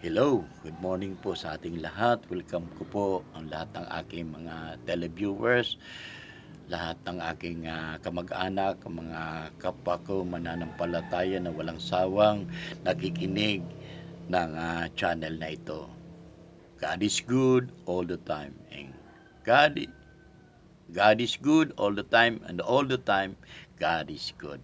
Hello, good morning po sa ating lahat. Welcome ko po ang lahat ng aking mga televiewers, lahat ng aking kamag-anak, mga kapwa ko mananampalataya na walang sawang nakikinig ng channel na ito. God is good all the time. And God, God is good all the time, and all the time, God is good.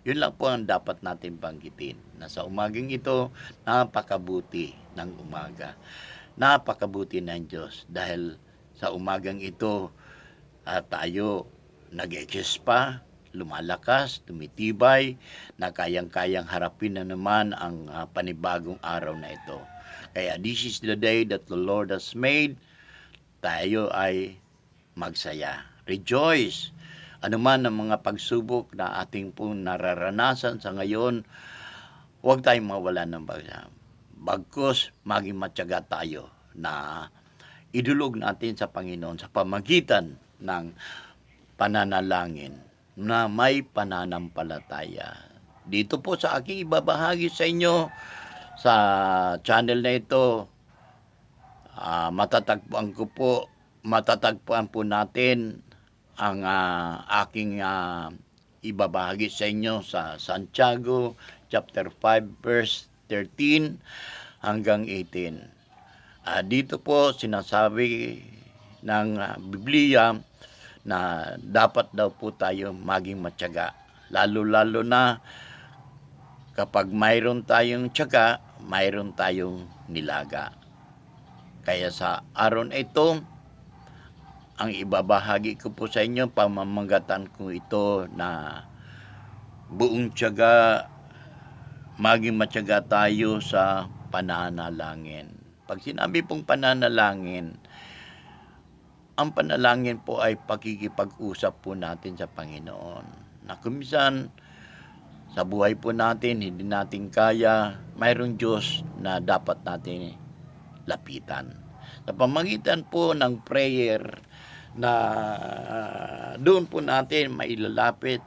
Yun lang po ang dapat natin banggitin, na sa umagang ito, napakabuti ng umaga. Napakabuti ng Diyos dahil sa umagang ito, tayo nag-exist pa, lumalakas, tumitibay, na kayang-kayang harapin na naman ang panibagong araw na ito. Kaya this is the day that the Lord has made. Tayo ay magsaya. Rejoice! Ano man ang mga pagsubok na ating pong nararanasan sa ngayon, huwag tayong mawala ng bagay. Bagkus, maging matyaga tayo na idulog natin sa Panginoon sa pamagitan ng pananalangin na may pananampalataya. Dito po sa aking ibabahagi sa inyo sa channel na ito, matatagpuan po natin ang aking ibabahagi sa inyo sa Santiago chapter 5 verse 13 hanggang 18. Dito po sinasabi ng Biblia na dapat daw po tayo maging matyaga. Lalo-lalo na kapag mayroon tayong tiyaga, mayroon tayong nilaga. Kaya sa araw na ito, ang ibabahagi ko po sa inyo, pamamagatan ko ito na buong tiyaga, maging matyaga tayo sa pananalangin. Pag sinabi pong pananalangin, ang panalangin po ay pakikipag-usap po natin sa Panginoon. Na kuminsan, sa buhay po natin, hindi natin kaya, mayroong Diyos na dapat natin lapitan. Sa pamagitan po ng prayer, na doon po natin mailalapit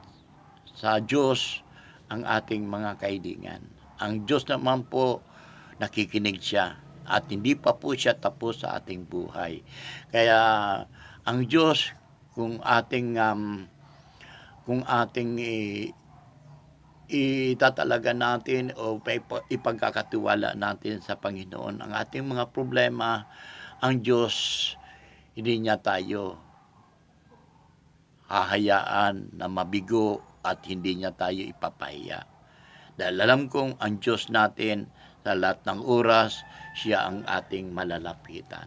sa Diyos ang ating mga kailangan. Ang Diyos naman po, nakikinig siya at hindi pa po siya tapos sa ating buhay. Kaya ang Diyos, kung ating itatalaga natin o ipagkakatiwala natin sa Panginoon ang ating mga problema, ang Diyos, hindi niya tayo hahayaan na mabigo at hindi niya tayo ipapahiya. Dahil alam kong ang Diyos natin sa lahat ng oras, siya ang ating malalapitan.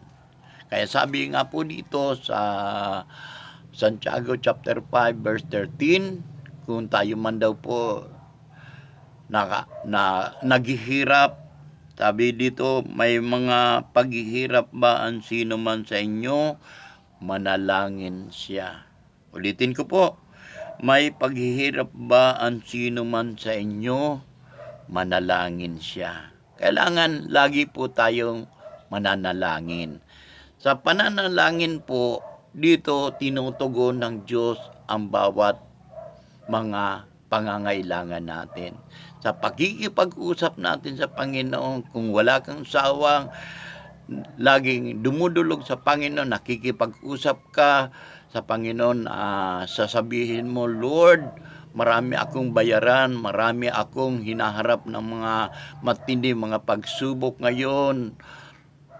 Kaya sabi nga po dito sa Santiago chapter 5 verse 13, kung tayo man daw po naghihirap, sabi dito, may mga paghihirap ba ang sino man sa inyo? Manalangin siya. Ulitin ko po, may paghihirap ba ang sino man sa inyo? Manalangin siya. Kailangan lagi po tayong mananalangin. Sa pananalangin po, dito tinutugon ng Diyos ang bawat mga pangangailangan natin. Sa pagkikipag-usap natin sa Panginoon, kung wala kang sawang, laging dumudulog sa Panginoon, nakikipag-usap ka sa Panginoon, sasabihin mo, Lord, marami akong bayaran, marami akong hinaharap ng mga matindi, mga pagsubok ngayon.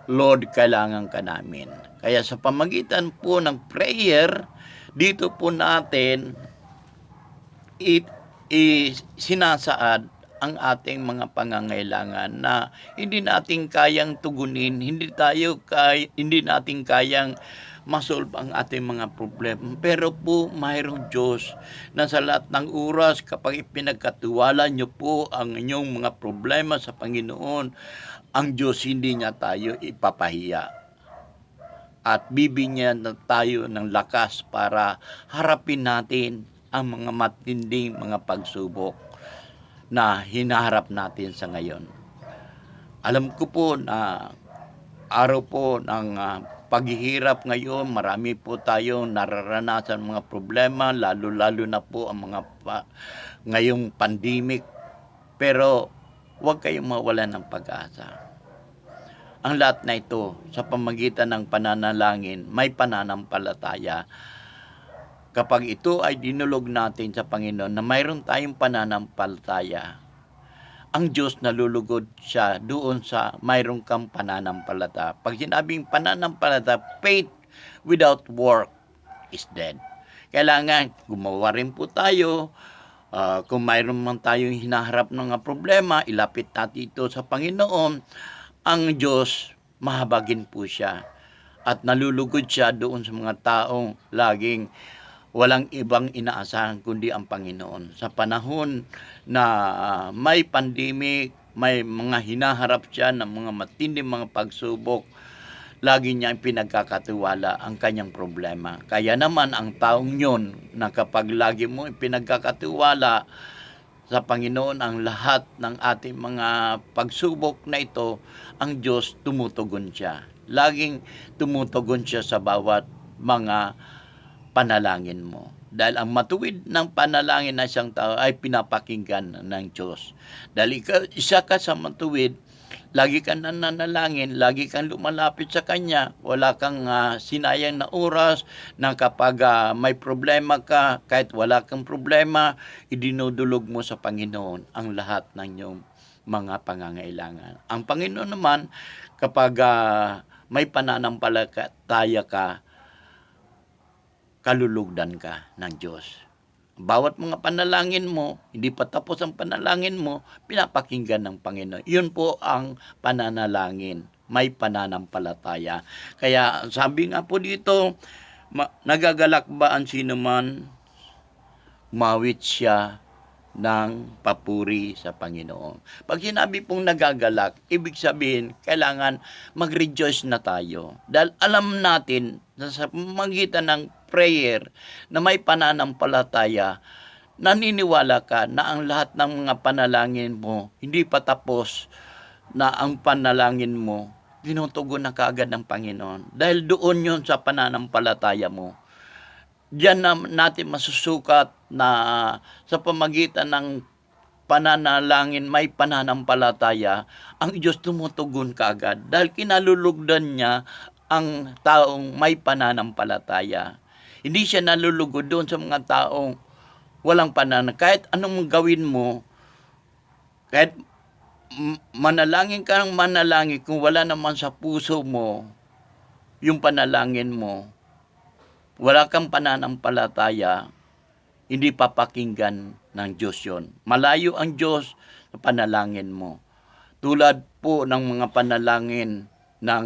Lord, kailangan ka namin. Kaya sa pamagitan po ng prayer, dito po natin sinasaad ang ating mga pangangailangan na hindi natin kayang tugunin, hindi natin kayang masolve ang ating mga problema. Pero po, mayroong Diyos na sa lahat ng oras, kapag ipinagkatiwala nyo po ang inyong mga problema sa Panginoon, ang Diyos hindi niya tayo ipapahiya. At bibigyan na tayo ng lakas para harapin natin ang mga matinding mga pagsubok na hinaharap natin sa ngayon. Alam ko po na araw po ng paghihirap ngayon, marami po tayong nararanasan mga problema, lalo-lalo na po ang mga ngayong pandemic. Pero huwag kayong mawalan ng pag-asa. Ang lahat na ito sa pamagitan ng pananalangin, may pananampalataya. Kapag ito ay dinulog natin sa Panginoon na mayroon tayong pananampalataya, ang Diyos nalulugod siya doon sa mayroon kang pananampalataya. Pag sinabing pananampalataya, faith without work is dead. Kailangan gumawa rin po tayo. Kung mayroon man tayong hinaharap ng problema, ilapit natin ito sa Panginoon. Ang Diyos, mahabagin po siya. At nalulugod siya doon sa mga taong laging walang ibang inaasahan kundi ang Panginoon. Sa panahon na may pandemic, may mga hinaharap siya ng mga matinding mga pagsubok, lagi niya pinagkakatiwala ang kanyang problema. Kaya naman ang taong yun na kapag lagi mo pinagkakatiwala sa Panginoon ang lahat ng ating mga pagsubok na ito, ang Diyos tumutugon siya. Laging tumutugon siya sa bawat mga panalangin mo. Dahil ang matuwid ng panalangin ng isang tao ay pinapakinggan ng Diyos. Dahil isa ka sa matuwid, lagi kang nananalangin, lagi kang lumalapit sa Kanya, wala kang sinayang na oras na kapag may problema ka, kahit wala kang problema, idinudulog mo sa Panginoon ang lahat ng iyong mga pangangailangan. Ang Panginoon naman, kapag may pananampalataya ka, kalulugdan ka ng Diyos. Bawat mga panalangin mo, hindi pa tapos ang panalangin mo, pinapakinggan ng Panginoon. Yun po ang pananalangin, may pananampalataya. Kaya sabi nga po dito, nagagalak ba ang sino man, mawit siya ng papuri sa Panginoon. Pag sinabi pong nagagalak, ibig sabihin, kailangan mag-rejoice na tayo. Dahil alam natin na sa pamamagitan ng prayer na may pananampalataya, naniniwala ka na ang lahat ng mga panalangin mo, hindi pa tapos na ang panalangin mo, tinutugon na kaagad ng Panginoon. Dahil doon yun sa pananampalataya mo. Diyan na natin masusukat na sa pamagitan ng pananalangin may pananampalataya, ang Diyos tumutugon kaagad dahil kinalulugdan niya ang taong may pananampalataya. Hindi siya nalulugod doon sa mga taong walang kahit anong gawin mo, kahit manalangin ka ng manalangin, kung wala naman sa puso mo yung panalangin mo, wala kang pananampalataya, hindi papakinggan ng Diyos yon. Malayo ang Diyos sa panalangin mo. Tulad po ng mga panalangin ng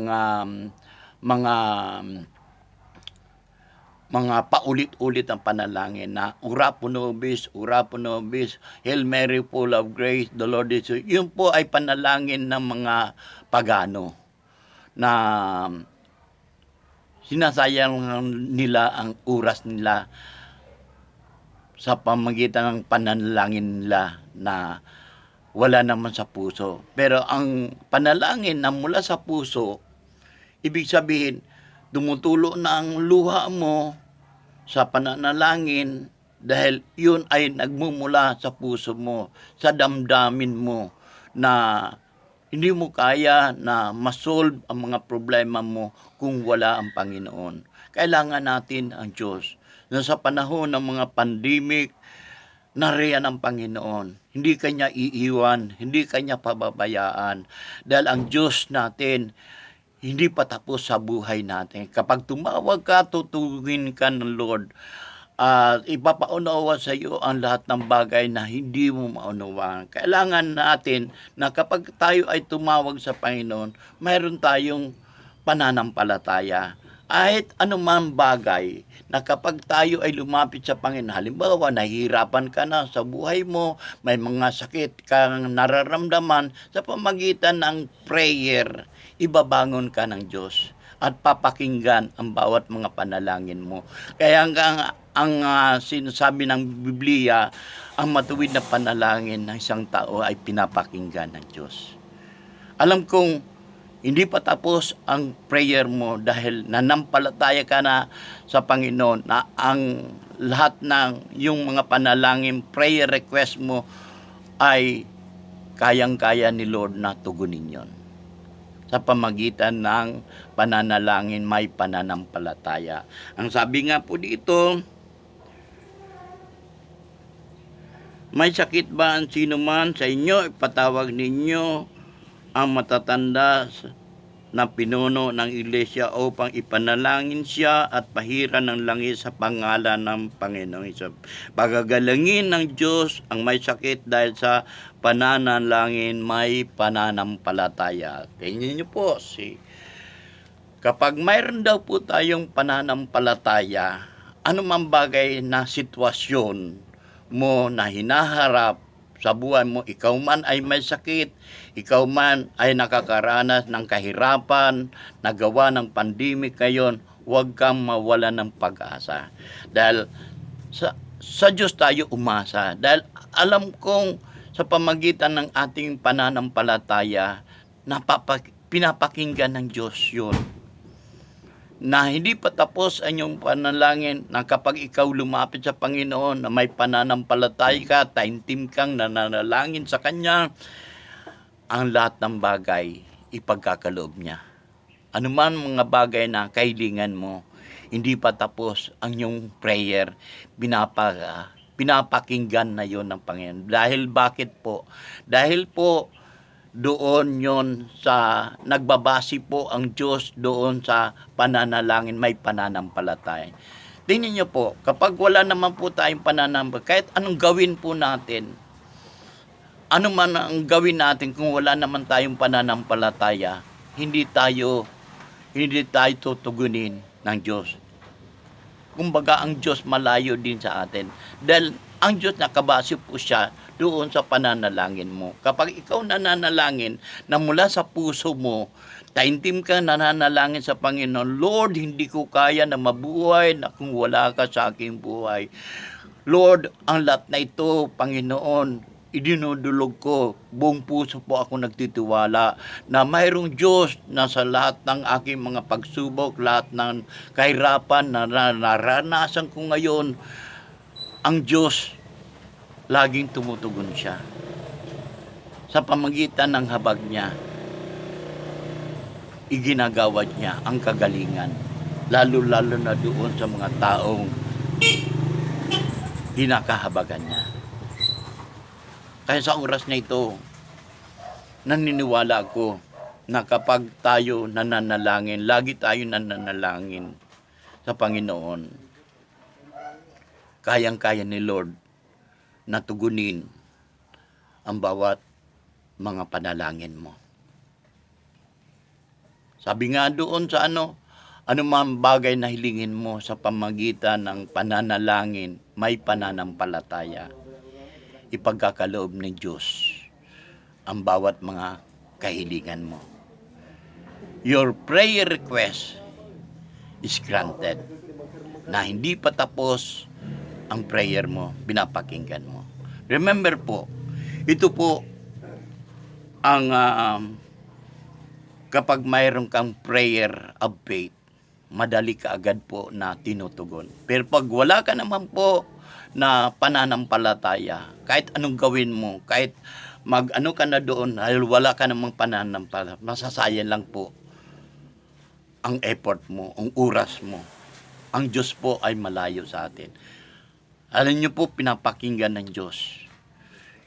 mga paulit-ulit ang panalangin na ora pro nobis, Hail Mary full of grace, the Lord is with you. Yun po ay panalangin ng mga pagano na sinasayang nila ang oras nila sa pamagitan ng panalangin nila na wala naman sa puso. Pero ang panalangin na mula sa puso, ibig sabihin, dumutulo na ang luha mo sa pananalangin dahil yun ay nagmumula sa puso mo, sa damdamin mo na hindi mo kaya na masolve ang mga problema mo kung wala ang Panginoon. Kailangan natin ang Diyos. Na sa panahon ng mga pandemic, nariyan ang Panginoon. Hindi Kanya iiwan, hindi Kanya pababayaan. Dahil ang Diyos natin, hindi pa tapos sa buhay natin. Kapag tumawag ka, tutugin ka ng Lord. Ipapaunawa sa iyo ang lahat ng bagay na hindi mo maunawaan. Kailangan natin na kapag tayo ay tumawag sa Panginoon, mayroon tayong pananampalataya. Kahit anumang bagay na kapag tayo ay lumapit sa Panginoon, halimbawa nahihirapan ka na sa buhay mo, may mga sakit kang nararamdaman, sa pamagitan ng prayer, ibabangon ka ng Diyos at papakinggan ang bawat mga panalangin mo. Kaya ang sinasabi ng Biblia, ang matuwid na panalangin ng isang tao ay pinapakinggan ng Diyos. Alam kong hindi pa tapos ang prayer mo dahil nanampalataya ka na sa Panginoon na ang lahat ng yung mga panalangin, prayer request mo ay kayang-kaya ni Lord na tugunin yon. sa pamagitan ng pananalangin may pananampalataya. Ang sabi nga po dito, may sakit ba ang sino man sa inyo, ipatawag ninyo ang matatanda na pinuno ng iglesia upang ipanalangin siya at pahiran ng langis sa pangalan ng Panginoong Hesus. Pagagalangin ng Diyos ang may sakit dahil sa pananalangin may pananampalataya. Tingnan niyo po, kapag mayroon daw po tayong pananampalataya, anumang bagay na sitwasyon mo na hinaharap sa buhay mo, ikaw man ay may sakit, ikaw man ay nakakaranas ng kahirapan, nagawa ng pandemic ngayon, huwag kang mawala ng pag-asa. Dahil sa Diyos tayo umasa. Dahil alam kong sa pamagitan ng ating pananampalataya, pinapakinggan ng Diyos yun. Na hindi pa tapos ang iyong panalangin, na kapag ikaw lumapit sa Panginoon na may pananampalataya ka, taimtim kang nananalangin sa Kanya, ang lahat ng bagay ipagkakaloob niya. Ano man mga bagay na kahilingan mo, hindi pa tapos ang iyong prayer, pinapakinggan na yon ng Panginoon. Dahil bakit po? Dahil po doon yon sa nagbabase po ang Diyos doon sa pananalangin may pananampalataya. Tingnan niyo po, kapag wala naman po tayong pananampalataya, kahit anong gawin po natin, ano man ang gawin natin kung wala naman tayong pananampalataya, hindi tayo tutugunin ng Diyos. Kumbaga ang Diyos malayo din sa atin. Dahil ang Diyos nakabase po siya doon sa pananalangin mo. Kapag ikaw nananalangin na mula sa puso mo, taimtim ka nananalangin sa Panginoon, Lord, hindi ko kaya na mabuhay na kung wala ka sa aking buhay. Lord, ang lahat na ito, Panginoon, idinudulog ko, buong puso po ako nagtitiwala na mayroong Diyos na sa lahat ng aking mga pagsubok, lahat ng kahirapan na naranasan ko ngayon, ang Diyos, laging tumutugon siya. Sa pamagitan ng habag niya, iginagawad niya ang kagalingan, lalo-lalo na doon sa mga taong hinakahabagan niya. Kaya sa oras na ito, naniniwala ako na kapag tayo nananalangin, lagi tayo nananalangin sa Panginoon, kayang-kaya ni Lord na tugunin ang bawat mga panalangin mo. Sabi nga doon sa anumang bagay na hilingin mo sa pamagitan ng pananalangin, may pananampalataya. Ipagkakaloob ng Diyos ang bawat mga kahilingan mo. Your prayer request is granted. Na hindi pa tapos ang prayer mo, pinapakinggan mo. Remember po, ito po ang kapag mayroon kang prayer of faith, madali ka agad po na tinutugon. Pero pag wala ka naman po na pananampalataya, kahit anong gawin mo, kahit mag-ano ka na doon, dahil wala ka namang pananampalataya, masasayang lang po ang effort mo, ang oras mo. Ang Diyos po ay malayo sa atin. Alam niyo po, pinapakinggan ng Diyos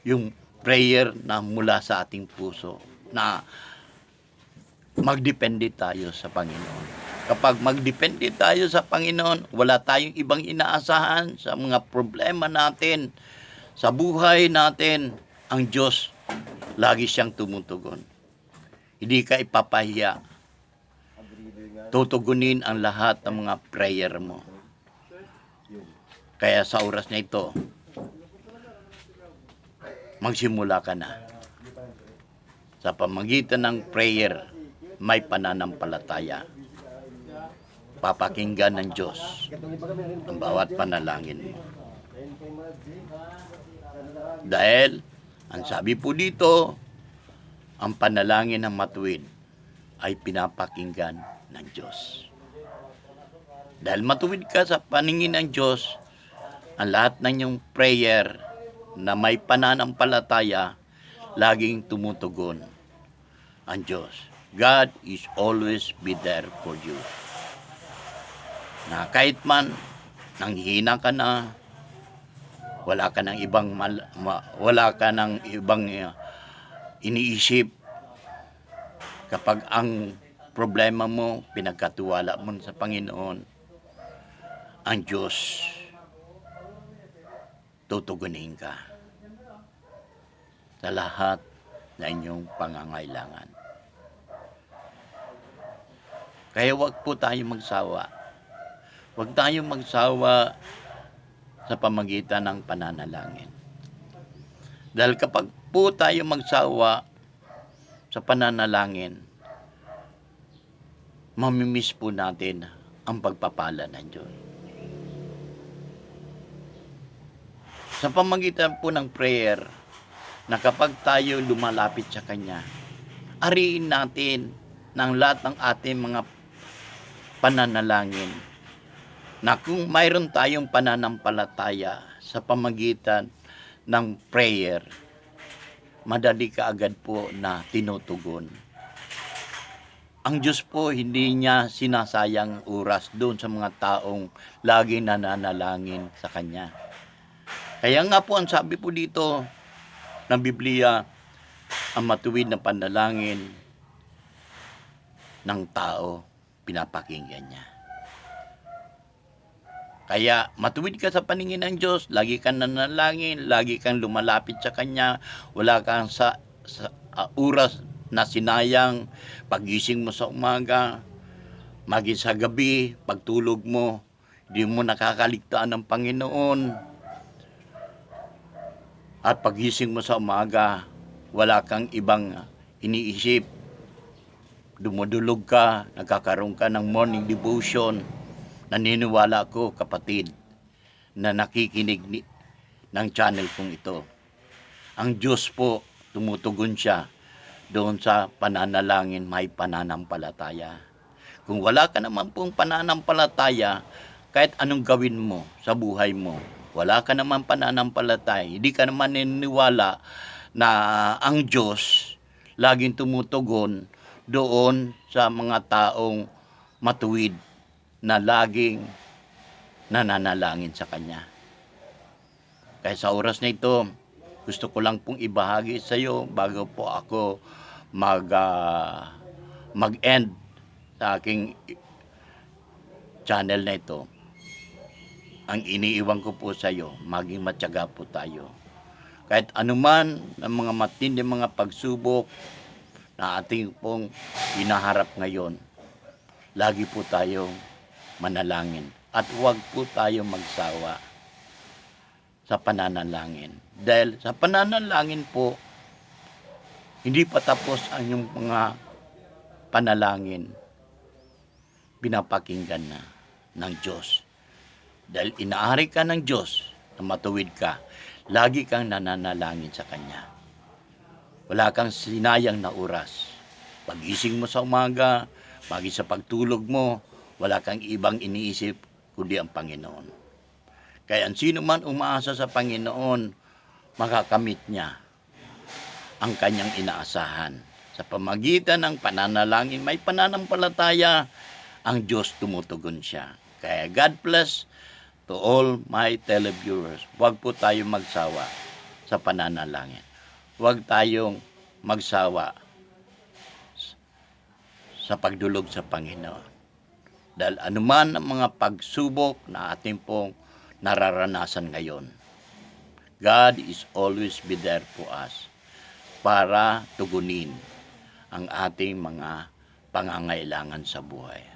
yung prayer na mula sa ating puso, na magdepende tayo sa Panginoon. Kapag magdepende tayo sa Panginoon, wala tayong ibang inaasahan sa mga problema natin, sa buhay natin, ang Diyos, lagi siyang tumutugon. Hindi ka ipapahiya. Tutugunin ang lahat ng mga prayer mo. Kaya sa oras na ito, magsimula ka na. Sa pamagitan ng prayer, may pananampalataya. Papakinggan ng Diyos ang bawat panalangin mo. Dahil, ang sabi po dito, ang panalangin ng matuwid ay pinapakinggan ng Diyos. Dahil matuwid ka sa paningin ng Diyos, ang lahat ng iyong prayer na may pananampalataya, laging tumutugon ang Diyos. God is always be there for you. Na kahit man nanghihina ka na, wala ka ng ibang iniisip, kapag ang problema mo pinagkatiwala mo sa Panginoon, ang Diyos tutugunin ka sa lahat na inyong pangangailangan. Kaya wag po tayo magsawa. Wag tayong magsawa sa pamagitan ng pananalangin. Dahil kapag po tayo magsawa sa pananalangin, mamimiss po natin ang pagpapala ng Diyos. Sa pamagitan po ng prayer, na kapag tayo lumalapit sa Kanya, ariin natin ng lahat ng ating mga pananalangin, na kung mayroon tayong pananampalataya sa pamagitan ng prayer, madali ka agad po na tinutugon. Ang Diyos po, hindi niya sinasayang oras doon sa mga taong laging nananalangin sa Kanya. Kaya nga po, ang sabi po dito ng Biblia, ang matuwid na panalangin ng tao, pinapakinggan niya. Kaya matuwid ka sa paningin ng Diyos, lagi kang nanalangin, lagi kang lumalapit sa Kanya, wala kang sa oras na sinayang, pagising mo sa umaga, maging sa gabi, pagtulog mo, hindi mo nakakaligtaan ng Panginoon. At pagising mo sa umaga, wala kang ibang iniisip, dumudulog ka, nagkakaroon ka ng morning devotion. Naniniwala ko, kapatid, na nakikinig ng channel kong ito. Ang Diyos po, tumutugon siya doon sa pananalangin, may pananampalataya. Kung wala ka naman pong pananampalataya, kahit anong gawin mo sa buhay mo, wala ka naman pananampalataya, hindi ka naman naniniwala na ang Diyos laging tumutugon doon sa mga taong matuwid na laging nananalangin sa Kanya. Kaya sa oras na ito, gusto ko lang pong ibahagi sa iyo bago po ako mag-end sa aking channel na ito. Ang iniiwan ko po sa iyo, maging matyaga po tayo. Kahit anuman ng mga matinding mga pagsubok na ating pong hinaharap ngayon, lagi po tayong manalangin. At huwag po tayo magsawa sa pananalangin. Dahil sa pananalangin po, hindi pa tapos ang inyong mga panalangin. Pinapakinggan na ng Diyos. Dahil inaari ka ng Diyos na matuwid ka, lagi kang nananalangin sa Kanya. Wala kang sinayang na oras. Pagising mo sa umaga, pagi sa pagtulog mo, wala kang ibang iniisip kundi ang Panginoon. Kaya ang sino man umaasa sa Panginoon, makakamit niya ang kanyang inaasahan. Sa pamagitan ng pananalangin, may pananampalataya, ang Diyos tumutugon siya. Kaya God bless to all my televiewers. Huwag po tayong magsawa sa pananalangin. Huwag tayong magsawa sa pagdulog sa Panginoon. Dahil anuman ang mga pagsubok na ating pong nararanasan ngayon, God is always be there for us para tugunin ang ating mga pangangailangan sa buhay.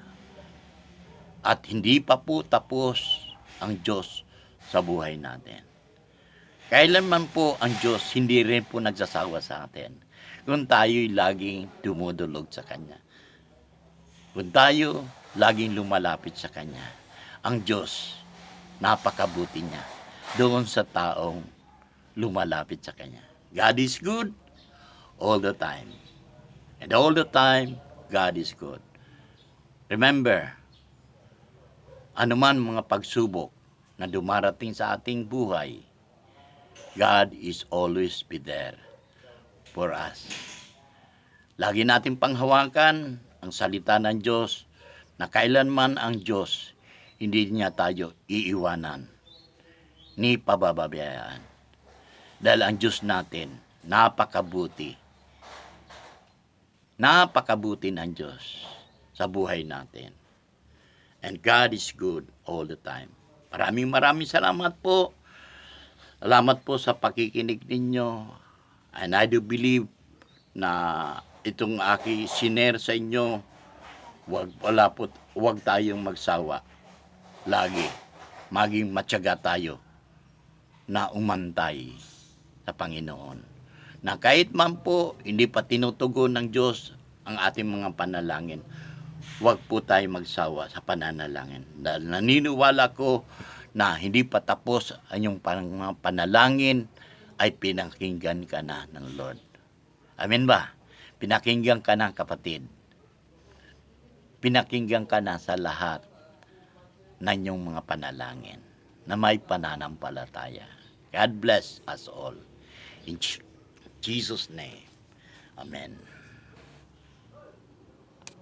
At hindi pa po tapos ang Diyos sa buhay natin. Kailanman po ang Diyos hindi rin po nagsasawa sa atin kung tayo'y laging dumudulog sa Kanya. Kung tayo laging lumalapit sa Kanya, ang Diyos, napakabuti niya doon sa taong lumalapit sa Kanya. God is good all the time. And all the time, God is good. Remember, anuman mga pagsubok na dumarating sa ating buhay, God is always be there for us. Lagi natin panghawakan ang salita ng Diyos na kailanman ang Diyos hindi niya tayo iiwanan ni pabababayaan. Dahil ang Diyos natin, napakabuti. Napakabuti ng Diyos sa buhay natin. And God is good all the time. Maraming salamat po. Salamat po sa pakikinig ninyo. And I do believe na itong aking sinare sa inyo, wag tayong magsawa. Lagi, maging matyaga tayo na umantay sa Panginoon. Na kahit man po, hindi pa tinutugon ng Diyos ang ating mga panalangin, wag po tayo magsawa sa pananalangin. Dahil naniniwala ko na hindi pa tapos ang iyong mga panalangin ay pinakinggan ka na ng Lord. Amen ba? Pinakinggan ka na, kapatid. Pinakinggan ka na sa lahat ng iyong mga panalangin na may pananampalataya. God bless us all. In Jesus' name. Amen.